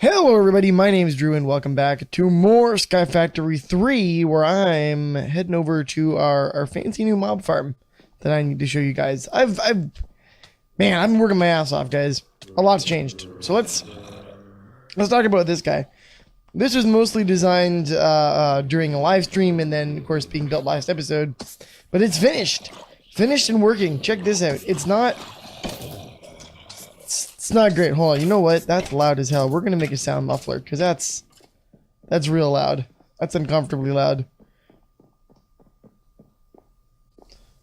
Hello everybody, my name is Drew and welcome back to more Sky Factory 3 where I'm heading over to our fancy new mob farm that I need to show you guys. Man, I've been working my ass off, guys. A lot's changed. So let's talk about this guy. This was mostly designed during a live stream and then of course being built last episode, but it's finished. Finished and working. Check this out. It's not great. Hold on. You know what? That's loud as hell. We're going to make a sound muffler because that's real loud. That's uncomfortably loud.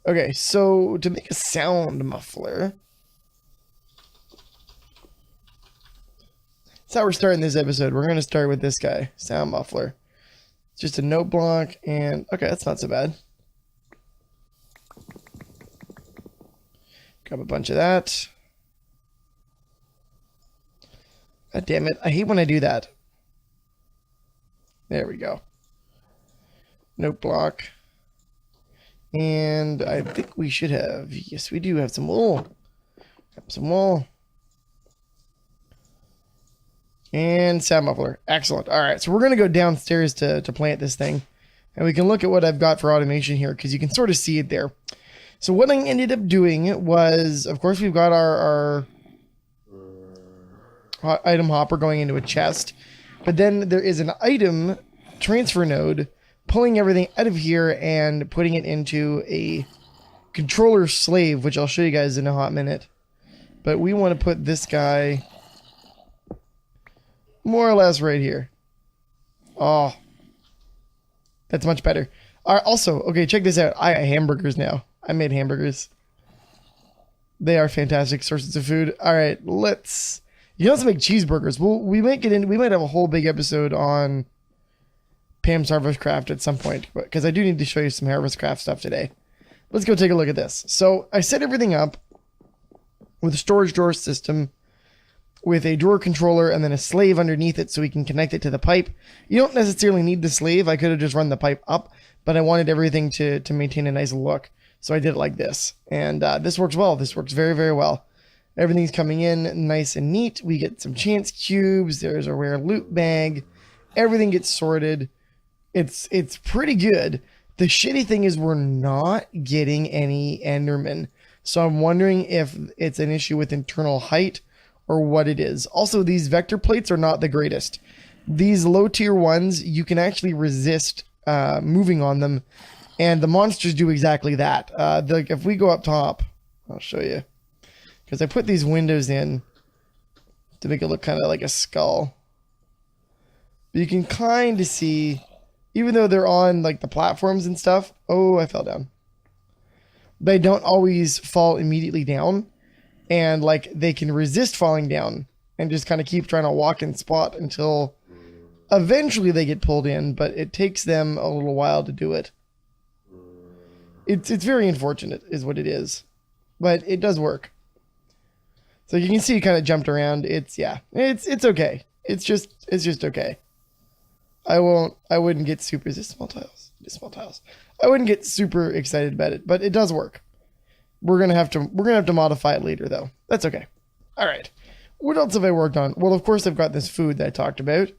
Okay, so to make a sound muffler, that's how we're starting this episode. We're going to start with this guy, sound muffler. It's just a note block and okay, that's not so bad. Grab a bunch of that. God damn it. I hate when I do that. There we go. Note block. And I think we should have, yes, we do have some wool. Some wool. And sound muffler. Excellent. All right, so we're going to go downstairs to plant this thing. And we can look at what I've got for automation here because you can sort of see it there. So what I ended up doing was, of course, we've got our item hopper going into a chest, but then there is an item transfer node pulling everything out of here and putting it into a controller slave, which I'll show you guys in a hot minute. But we want to put this guy more or less right here. Oh, that's much better. Also, okay, check this out. I have hamburgers now. I made hamburgers. They are fantastic sources of food. All right, let's. You can also make cheeseburgers. Well, we might have a whole big episode on Pam's Harvest Craft at some point, because I do need to show you some Harvest Craft stuff today. Let's go take a look at this. So I set everything up with a storage drawer system with a drawer controller and then a slave underneath it so we can connect it to the pipe. You don't necessarily need the slave. I could have just run the pipe up, but I wanted everything to maintain a nice look. So I did it like this. And this works well. This works very, very well. Everything's coming in nice and neat. We get some chance cubes. There's a rare loot bag. Everything gets sorted. It's pretty good. The shitty thing is we're not getting any Endermen. So I'm wondering if it's an issue with internal height or what it is. Also, these vector plates are not the greatest. These low tier ones, you can actually resist moving on them. And the monsters do exactly that. If we go up top, I'll show you. Because I put these windows in to make it look kind of like a skull. But you can kind of see, even though they're on like the platforms and stuff. Oh, I fell down. They don't always fall immediately down. And like they can resist falling down and just kind of keep trying to walk in spot until eventually they get pulled in. But it takes them a little while to do it. It's very unfortunate is what it is. But it does work. So you can see it kind of jumped around. It's okay. It's just okay. I wouldn't get super, is this small tiles? It is small tiles. I wouldn't get super excited about it, but it does work. We're going to have to modify it later though. That's okay. All right. What else have I worked on? Well, of course I've got this food that I talked about.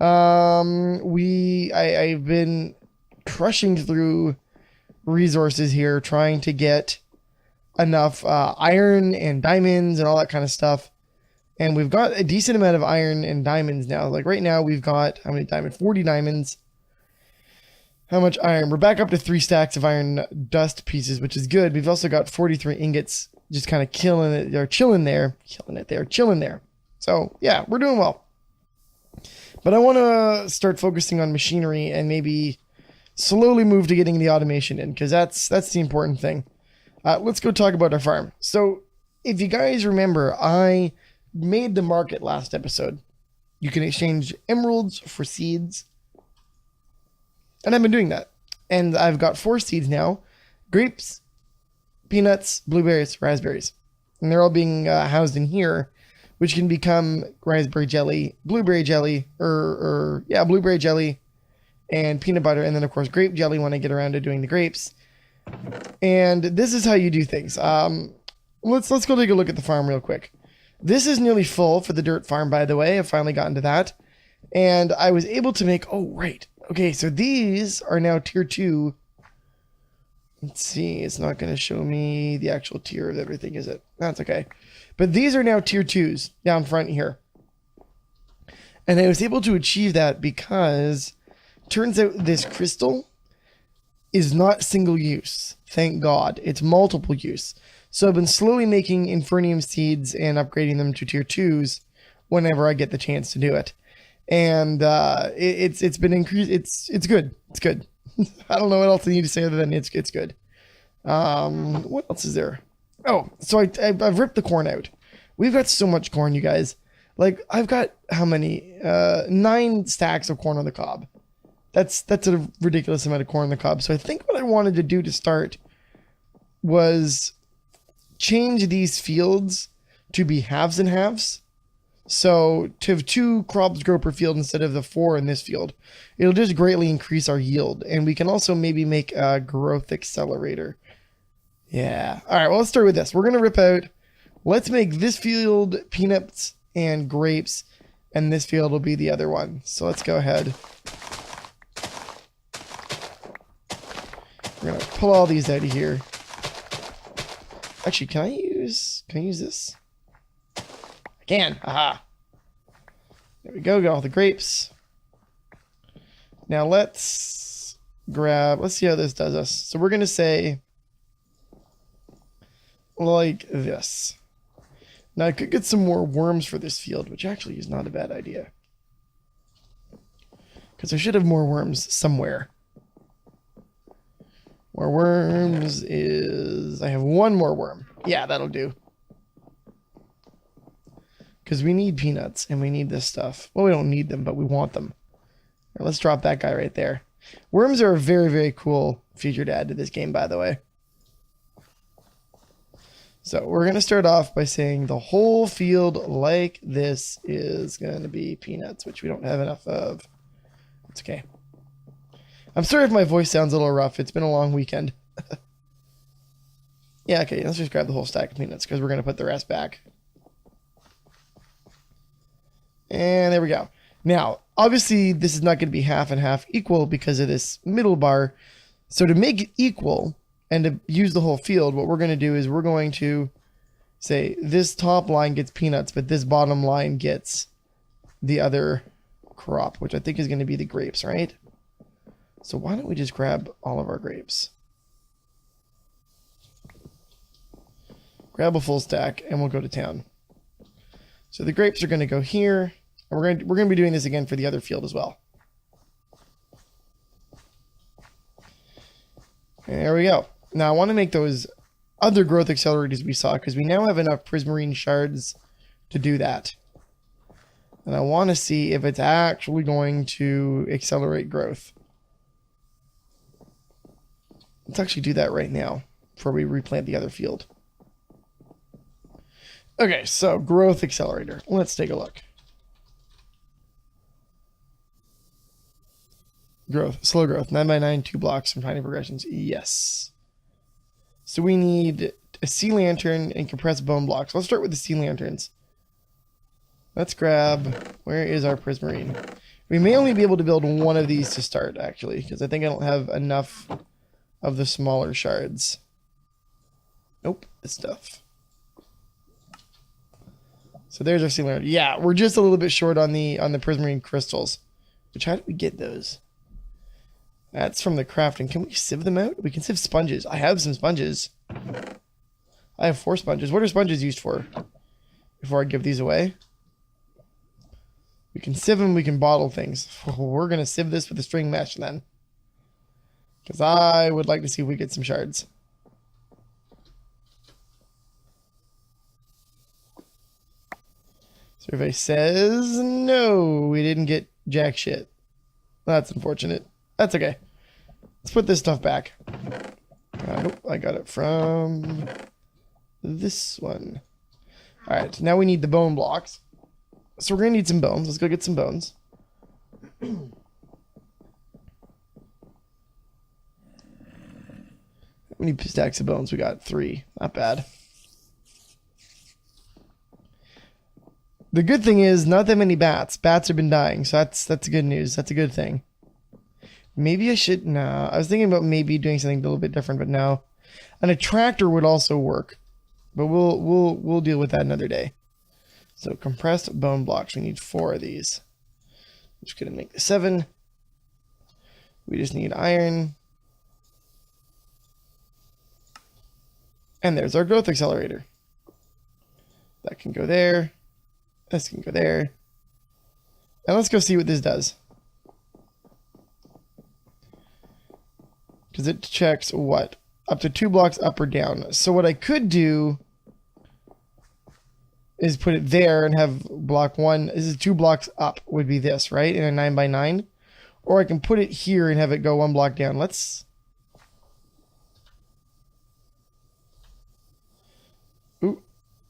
I've been crushing through resources here trying to get enough iron and diamonds and all that kind of stuff, and we've got a decent amount of iron and diamonds now. Like right now we've got how many diamonds? 40 diamonds. How much iron? We're back up to 3 stacks of iron dust pieces, which is good. We've also got 43 ingots just kind of killing it. They're chilling there. So yeah, we're doing well. But I want to start focusing on machinery and maybe slowly move to getting the automation in, because that's the important thing. Let's go talk about our farm. So if you guys remember, I made the market last episode. You can exchange emeralds for seeds. And I've been doing that. And I've got 4 seeds now. Grapes, peanuts, blueberries, raspberries. And they're all being housed in here, which can become raspberry jelly, blueberry jelly, blueberry jelly, and peanut butter. And then, of course, grape jelly when I get around to doing the grapes. And this is how you do things. Let's go take a look at the farm real quick. This is nearly full for the dirt farm, by the way. I've finally gotten to that. And I was able to make... Oh, right. Okay, so these are now tier 2. Let's see. It's not going to show me the actual tier of everything, is it? That's okay. But these are now tier 2s down front here. And I was able to achieve that because turns out this crystal is not single use. Thank God. It's multiple use. So I've been slowly making Infernium seeds and upgrading them to tier 2s whenever I get the chance to do it. And it's been increased. It's good. It's good. I don't know what else I need to say other than it's good. What else is there? Oh, so I've ripped the corn out. We've got so much corn, you guys. Like, I've got how many? 9 stacks of corn on the cob. That's a ridiculous amount of corn on the cob. So I think what I wanted to do to start was change these fields to be halves and halves. So to have 2 crops grow per field instead of the 4 in this field, it'll just greatly increase our yield. And we can also maybe make a growth accelerator. Yeah. All right, well, let's start with this. We're going to rip out. Let's make this field peanuts and grapes, and this field will be the other one. So let's go ahead. We're going to pull all these out of here. Actually, can I use this? I can. Aha. There we go. Got all the grapes. Now let's see how this does us. So we're going to say like this. Now I could get some more worms for this field, which actually is not a bad idea. Because I should have more worms somewhere. More worms is... I have 1 more worm. Yeah, that'll do. Because we need peanuts and we need this stuff. Well, we don't need them, but we want them. Right, let's drop that guy right there. Worms are a very, very cool feature to add to this game, by the way. So we're going to start off by saying the whole field like this is going to be peanuts, which we don't have enough of. It's okay. I'm sorry if my voice sounds a little rough. It's been a long weekend. Yeah, okay, let's just grab the whole stack of peanuts because we're going to put the rest back. And there we go. Now, obviously, this is not going to be half and half equal because of this middle bar. So to make it equal and to use the whole field, what we're going to do is we're going to say this top line gets peanuts, but this bottom line gets the other crop, which I think is going to be the grapes, right? So why don't we just grab all of our grapes? Grab a full stack and we'll go to town. So the grapes are going to go here, and we're going to be doing this again for the other field as well. And there we go. Now I want to make those other growth accelerators we saw because we now have enough prismarine shards to do that. And I want to see if it's actually going to accelerate growth. Let's actually do that right now before we replant the other field. Okay, so growth accelerator. Let's take a look. Growth, slow growth, 9 by 9, 2 blocks from tiny progressions. Yes. So we need a sea lantern and compressed bone blocks. Let's start with the sea lanterns. Let's grab, where is our prismarine? We may only be able to build 1 of these to start, actually, because I think I don't have enough of the smaller shards. Nope, this stuff. So there's our sea lantern. Yeah, we're just a little bit short on the prismarine crystals. Which, how did we get those? That's from the crafting. Can we sieve them out? We can sieve sponges. I have some sponges. I have 4 sponges. What are sponges used for? Before I give these away. We can sieve them. We can bottle things. We're going to sieve this with a string mesh then. Because I would like to see if we get some shards. Survey says no, we didn't get jack shit. That's unfortunate. That's okay. Let's put this stuff back. Nope, I got it from this one. All right, now we need the bone blocks. So we're gonna need some bones. Let's go get some bones. How many stacks of bones? We got 3. Not bad. The good thing is not that many bats. Bats have been dying, so that's good news. That's a good thing. Maybe I should. Nah, I was thinking about maybe doing something a little bit different, but no. An attractor would also work, but we'll deal with that another day. So compressed bone blocks. We need 4 of these. I'm just gonna make the 7. We just need iron. And there's our growth accelerator. That can go there. This can go there. And let's go see what this does. Because it checks what? Up to 2 blocks up or down. So what I could do is put it there and have block 1. This is 2 blocks up would be this, right? In a 9x9. Or I can put it here and have it go 1 block down. Let's... Ooh,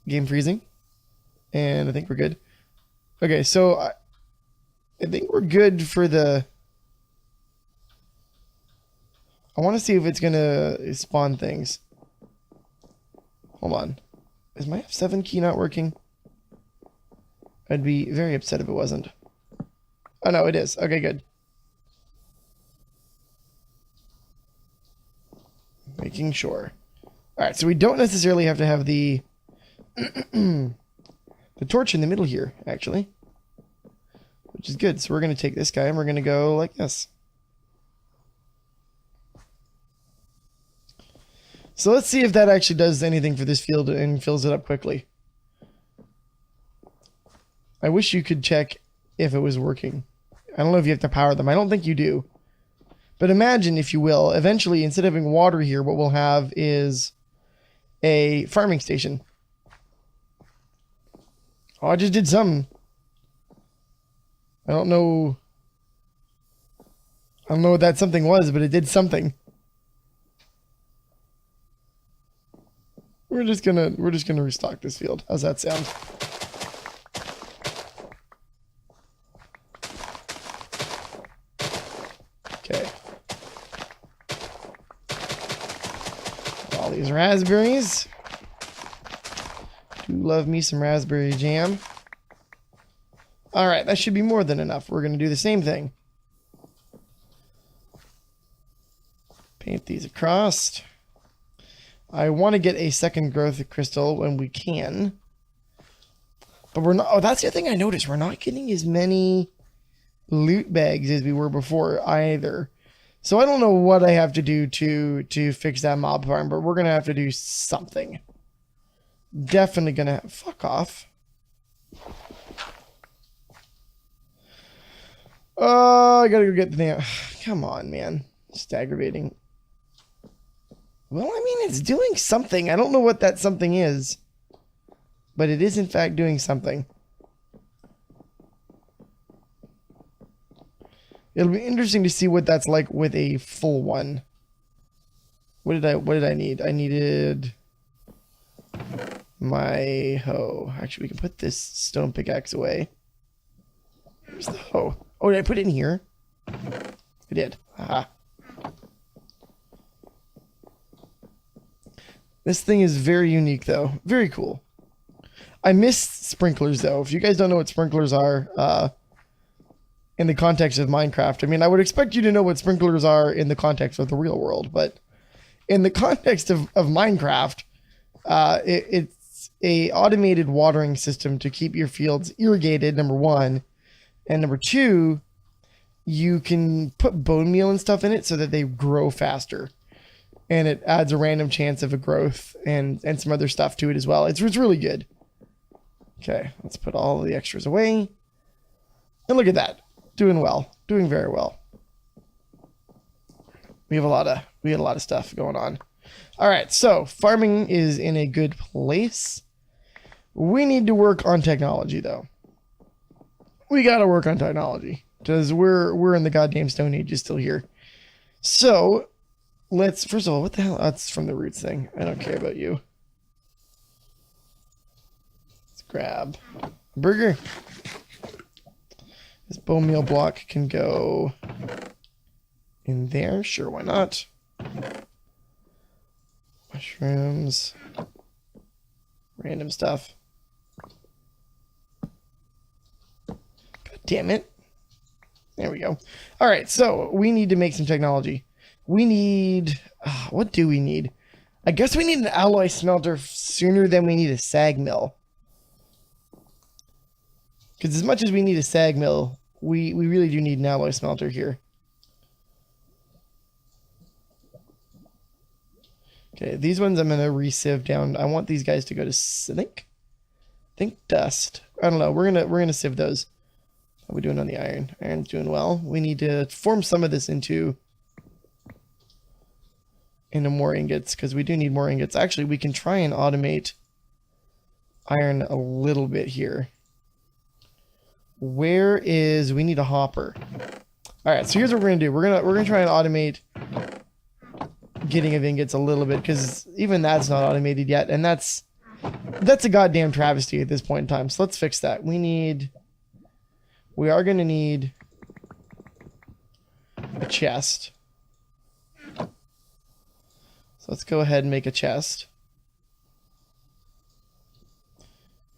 game freezing. And I think we're good. Okay, so I think we're good for the... I want to see if it's going to spawn things. Hold on. Is my F7 key not working? I'd be very upset if it wasn't. Oh, no, it is. Okay, good. Making sure. All right, so we don't necessarily have to have the... the torch in the middle here, actually. Which is good. So we're going to take this guy and we're going to go like this. So let's see if that actually does anything for this field and fills it up quickly. I wish you could check if it was working. I don't know if you have to power them. I don't think you do. But imagine, if you will, eventually, instead of having water here, what we'll have is a farming station. Oh, I just did something. I don't know what that something was, but it did something. We're just gonna restock this field. How's that sound? Okay. All these raspberries. Do love me some raspberry jam. All right, that should be more than enough. We're gonna do the same thing. Paint these across. I want to get a second growth crystal when we can. But we're not... Oh, that's the other thing I noticed. We're not getting as many loot bags as we were before either. So I don't know what I have to do to fix that mob farm, but we're going to have to do something. Definitely going to... Fuck off. Oh, I got to go get the thing. Come on, man. Just aggravating. Well, I mean, it's doing something. I don't know what that something is. But it is, in fact, doing something. It'll be interesting to see what that's like with a full one. What did I need? I needed my hoe. Actually, we can put this stone pickaxe away. Where's the hoe? Oh, did I put it in here? I did. Aha. This thing is very unique, though. Very cool. I miss sprinklers, though. If you guys don't know what sprinklers are in the context of Minecraft, I mean, I would expect you to know what sprinklers are in the context of the real world, but in the context of Minecraft, it's a automated watering system to keep your fields irrigated, number one. And number two, you can put bone meal and stuff in it so that they grow faster. And it adds a random chance of a growth and some other stuff to it as well. It's really good. Okay, let's put all of the extras away. And look at that. Doing well. Doing very well. We have a lot of stuff going on. All right, so farming is in a good place. We need to work on technology, though. We got to work on technology because we're in the goddamn Stone Age still here. So let's, first of all, what the hell? That's from the roots thing. I don't care about you. Let's grab a burger. This bone meal block can go in there. Sure, why not? Mushrooms. Random stuff. Damn it. There we go. All right, so we need to make some technology. We need... what do we need? I guess we need an alloy smelter sooner than we need a sag mill. Because as much as we need a sag mill, we really do need an alloy smelter here. Okay, these ones I'm going to re-sieve down. I want these guys to go to, I think dust. I don't know. We're gonna sieve those. How are we doing on the iron? Iron's doing well. We need to form some of this into more ingots, because we do need more ingots. Actually, we can try and automate iron a little bit here. We need a hopper. All right, so here's what we're gonna do. We're gonna try and automate getting of ingots a little bit, because even that's not automated yet, and that's a goddamn travesty at this point in time. So let's fix that. We are gonna need a chest. So let's go ahead and make a chest.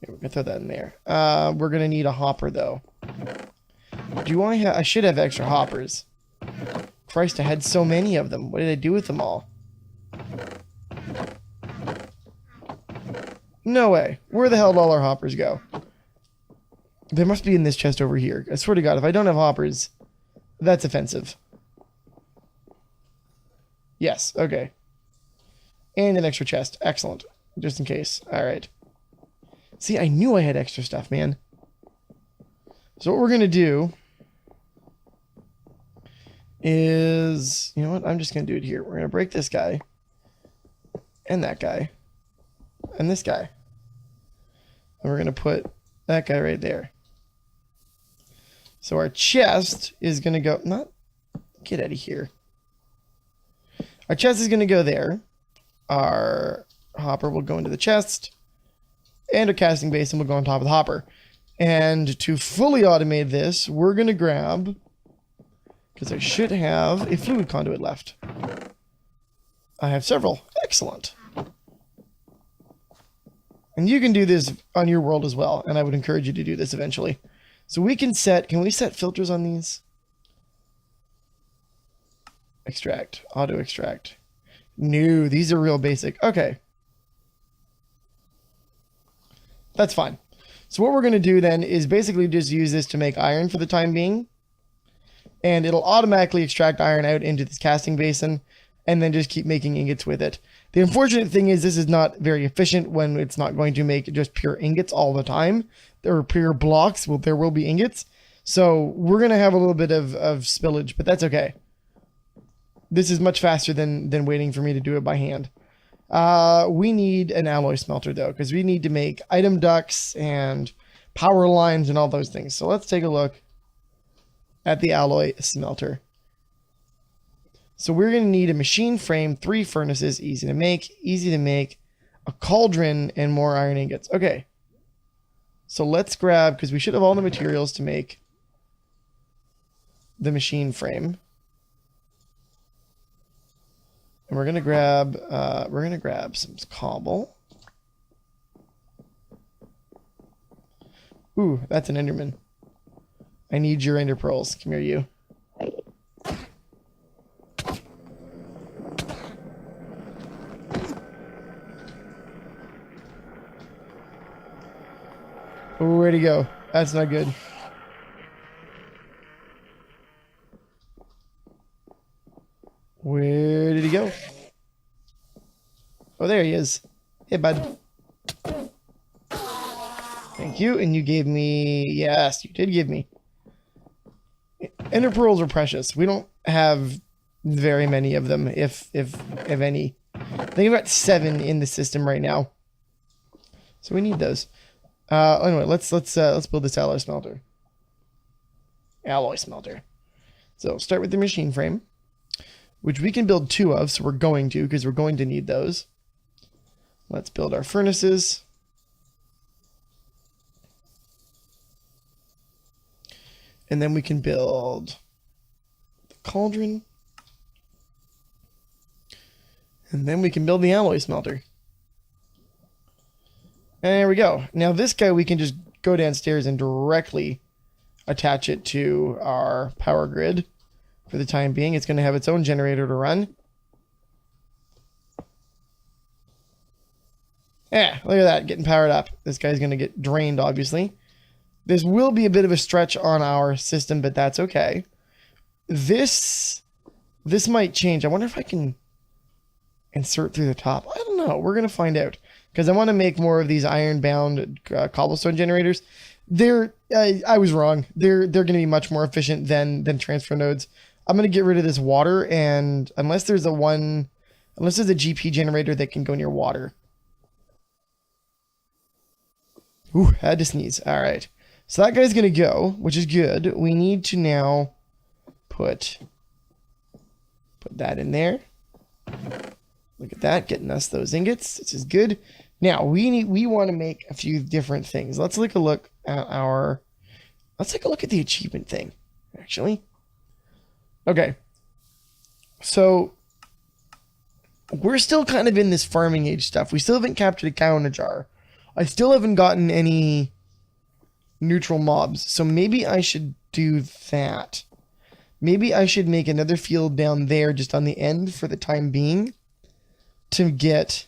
Okay, we're gonna throw that in there. We're gonna need a hopper though. I should have extra hoppers. Christ, I had so many of them. What did I do with them all? No way. Where the hell did all our hoppers go? They must be in this chest over here. I swear to God, if I don't have hoppers, that's offensive. Yes, okay. And an extra chest. Excellent. Just in case. Alright. See, I knew I had extra stuff, man. So what we're going to do is... You know what? I'm just going to do it here. We're going to break this guy. And that guy. And this guy. And we're going to put that guy right there. So our chest is going to go... Get out of here. Our chest is going to go there. Our hopper will go into the chest. And our casting basin will go on top of the hopper. And to fully automate this, we're going to grab... Because I should have a fluid conduit left. I have several. Excellent. And you can do this on your world as well. And I would encourage you to do this eventually. So we can set... Can we set filters on these? Extract. Auto extract. No, these are real basic. Okay. That's fine. So what we're going to do then is basically just use this to make iron for the time being. And it'll automatically extract iron out into this casting basin and then just keep making ingots with it. The unfortunate thing is this is not very efficient when it's not going to make just pure ingots all the time. There are pure blocks. Well, there will be ingots. So we're going to have a little bit of spillage, but that's okay. This is much faster than waiting for me to do it by hand. We need an alloy smelter though, because we need to make item ducts and power lines and all those things. So let's take a look at the alloy smelter. So we're going to need a machine frame, 3 furnaces, easy to make, a cauldron, and more iron ingots. Okay. So let's grab, because we should have all the materials to make the machine frame. And we're going to grab some cobble. Ooh, that's an enderman. I need your ender pearls. Come here, you. Where'd he go? That's not good. Where did he go? Oh, there he is. Hey, bud. Thank you. And you gave me... Yes, you did give me. Ender pearls are precious. We don't have very many of them, if any. I think I've got 7 in the system right now. So we need those. Anyway, let's build this alloy smelter. So start with the machine frame, which we can build 2 of, so we're going to, because we're going to need those. Let's build our furnaces. And then we can build the cauldron. And then we can build the alloy smelter. And there we go. Now this guy we can just go downstairs and directly attach it to our power grid for the time being. It's going to have its own generator to run. Yeah, look at that, getting powered up. This guy's going to get drained, obviously. This will be a bit of a stretch on our system, but that's okay. This might change. I wonder if I can insert through the top. I don't know. We're going to find out. Because I want to make more of these iron-bound cobblestone generators. I was wrong. They're going to be much more efficient than transfer nodes. I'm going to get rid of this water, and unless there's a GP generator that can go near water. Ooh, had to sneeze. All right. So that guy's going to go, which is good. We need to now put that in there. Look at that, getting us those ingots. This is good. Now, we want to make a few different things. Let's take a look at the achievement thing, actually. Okay. So, we're still kind of in this farming age stuff. We still haven't captured a cow in a jar. I still haven't gotten any neutral mobs, so maybe I should do that. Maybe I should make another field down there just on the end for the time being to get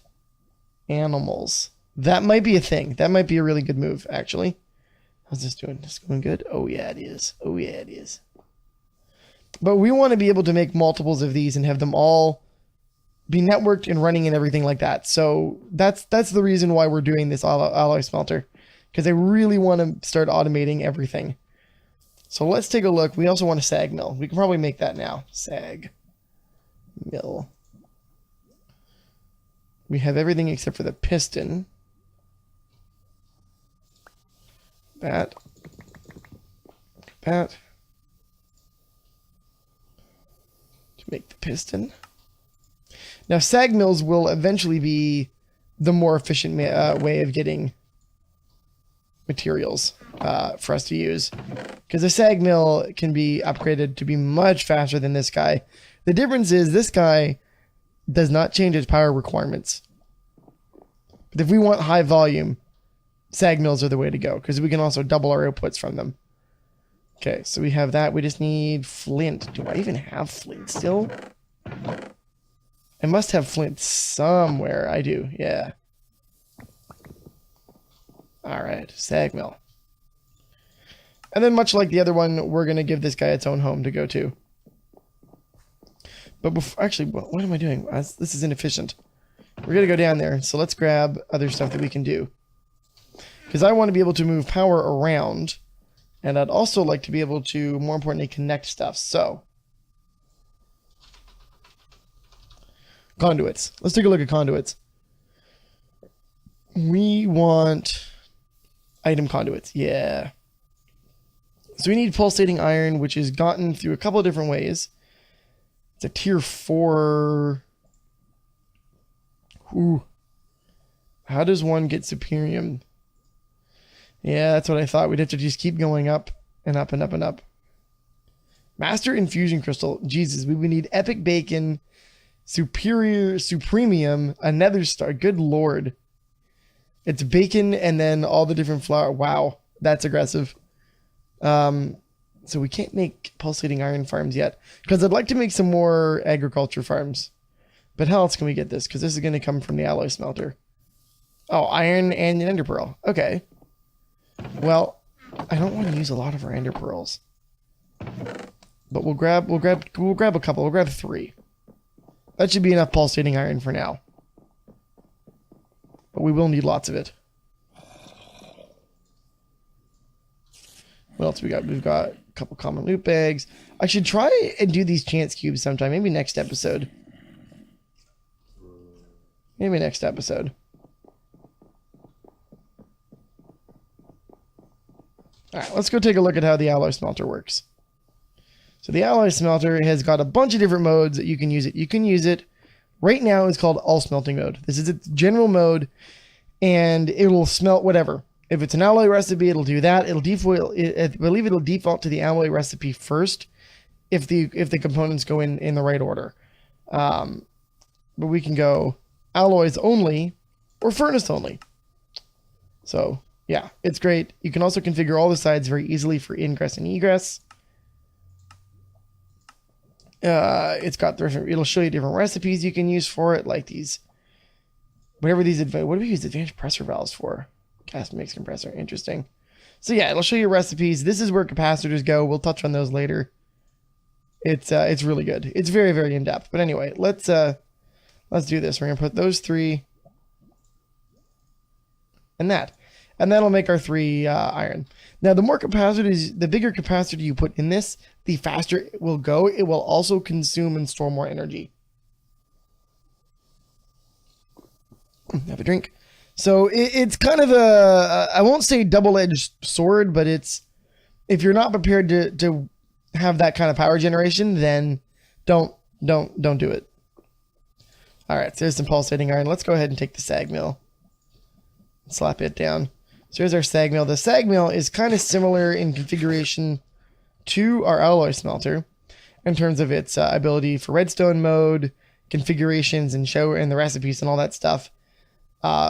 animals. That might be a thing. That might be a really good move, actually. How's this doing? Is this going good? Oh, yeah, it is. Oh, yeah, it is. But we want to be able to make multiples of these and have them all be networked and running and everything like that. So that's the reason why we're doing this alloy smelter, because I really want to start automating everything. So let's take a look. We also want a sag mill. We can probably make that now. Sag mill. We have everything except for the piston. That. To make the piston. Now, sag mills will eventually be the more efficient way of getting materials for us to use. Because a sag mill can be upgraded to be much faster than this guy. The difference is this guy does not change its power requirements. But if we want high volume, sag mills are the way to go, because we can also double our outputs from them. Okay, so we have that. We just need flint. Do I even have flint still? I must have flint somewhere. I do, yeah. Alright, sag mill. And then much like the other one, we're going to give this guy its own home to go to. But before, actually, what am I doing? This is inefficient. We're going to go down there, so let's grab other stuff that we can do. Because I want to be able to move power around, and I'd also like to be able to, more importantly, connect stuff. So, conduits. Let's take a look at conduits. We want item conduits. Yeah. So we need pulsating iron, which is gotten through a couple of different ways. It's a tier 4. Ooh. How does one get superium? Yeah, that's what I thought. We'd have to just keep going up and up and up and up. Master infusion crystal. Jesus, we would need epic bacon, superior, supremium, a nether star. Good lord. It's bacon and then all the different flour. Wow, that's aggressive. So we can't make pulsating iron farms yet, because I'd like to make some more agriculture farms. But how else can we get this? Because this is going to come from the alloy smelter. Oh, iron and an ender pearl. Okay. Well, I don't want to use a lot of our ender pearls. But we'll grab a couple. We'll grab 3. That should be enough pulsating iron for now. But we will need lots of it. What else we got? We've got a couple common loot bags. I should try and do these chance cubes sometime. Maybe next episode. Maybe next episode. Alright, let's go take a look at how the alloy smelter works. So the alloy smelter has got a bunch of different modes that you can use it. You can use it, right now it's called all smelting mode. This is its general mode, and it will smelt whatever. If it's an alloy recipe, it'll do that. It'll default. I believe it'll default to the alloy recipe first, if the components go in the right order. But we can go alloys only or furnace only. So Yeah, it's great. You can also configure all the sides very easily for ingress and egress. It's got different, it'll show you different recipes you can use for it, like these, whatever these, what do we use advanced pressure valves for? Gas mix compressor, interesting. So yeah, it'll show you recipes. This is where capacitors go. We'll touch on those later. It's really good. It's very, very in-depth. But anyway, let's do this. We're gonna put those 3 and that. And that'll make our 3 iron. Now, the more capacitors, the bigger capacitor you put in this, the faster it will go. It will also consume and store more energy. Have a drink. So it's kind of a, I won't say double-edged sword, but it's, if you're not prepared to have that kind of power generation, then don't do it. All right, so there's some pulsating iron. Let's go ahead and take the sag mill. Slap it down. So here's our sag mill. The sag mill is kind of similar in configuration to our alloy smelter in terms of its ability for redstone mode, configurations, and the recipes and all that stuff.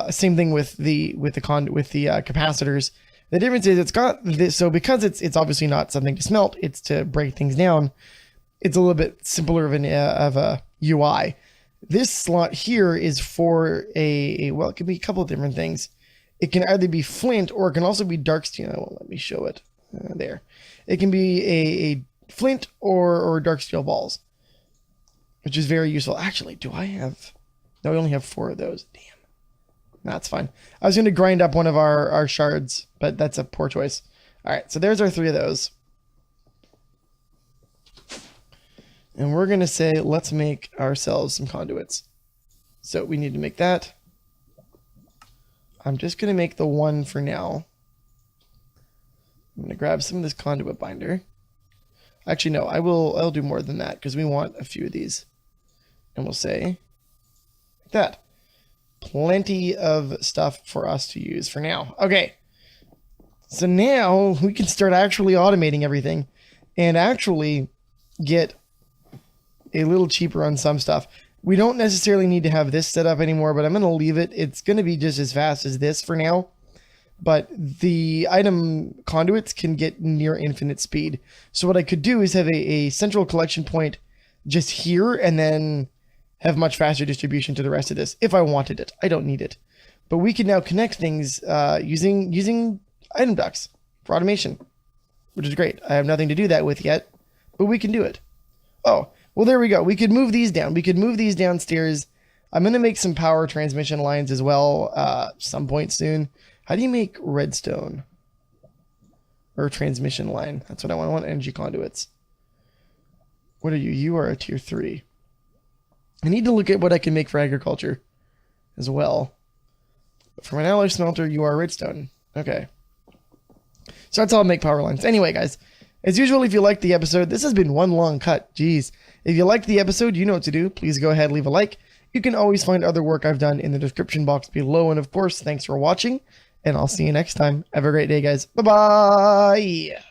Same thing with the capacitors. The difference is it's got this, so because it's obviously not something to smelt, it's to break things down. It's a little bit simpler of a UI. This slot here is for well, it could be a couple of different things. It can either be flint or it can also be dark steel. It won't let me show it. There. It can be a flint or dark steel balls, which is very useful. Actually, do I have... No, I only have 4 of those. Damn. That's fine. I was going to grind up one of our shards, but that's a poor choice. All right, so there's our 3 of those. And we're going to say, let's make ourselves some conduits. So we need to make that. I'm just going to make the 1 for now. I'm going to grab some of this conduit binder. Actually, no, I'll do more than that because we want a few of these. And we'll say like that. Plenty of stuff for us to use for now. Okay. So now we can start actually automating everything and actually get a little cheaper on some stuff. We don't necessarily need to have this set up anymore, but I'm going to leave it. It's going to be just as fast as this for now. But the item conduits can get near infinite speed. So what I could do is have a central collection point just here and then have much faster distribution to the rest of this if I wanted it. I don't need it. But we can now connect things using item ducts for automation, which is great. I have nothing to do that with yet, but we can do it. Oh, well, there we go. We could move these down. We could move these downstairs. I'm going to make some power transmission lines as well some point soon. How do you make redstone? Or transmission line? That's what I want. I want energy conduits. What are you? You are a tier 3. I need to look at what I can make for agriculture as well. But for an alloy smelter, you are redstone. Okay. So that's how I'll make power lines. Anyway, guys, as usual, if you liked the episode, this has been one long cut. Jeez. If you liked the episode, you know what to do. Please go ahead, leave a like. You can always find other work I've done in the description box below. And of course, thanks for watching, and I'll see you next time. Have a great day, guys. Bye-bye.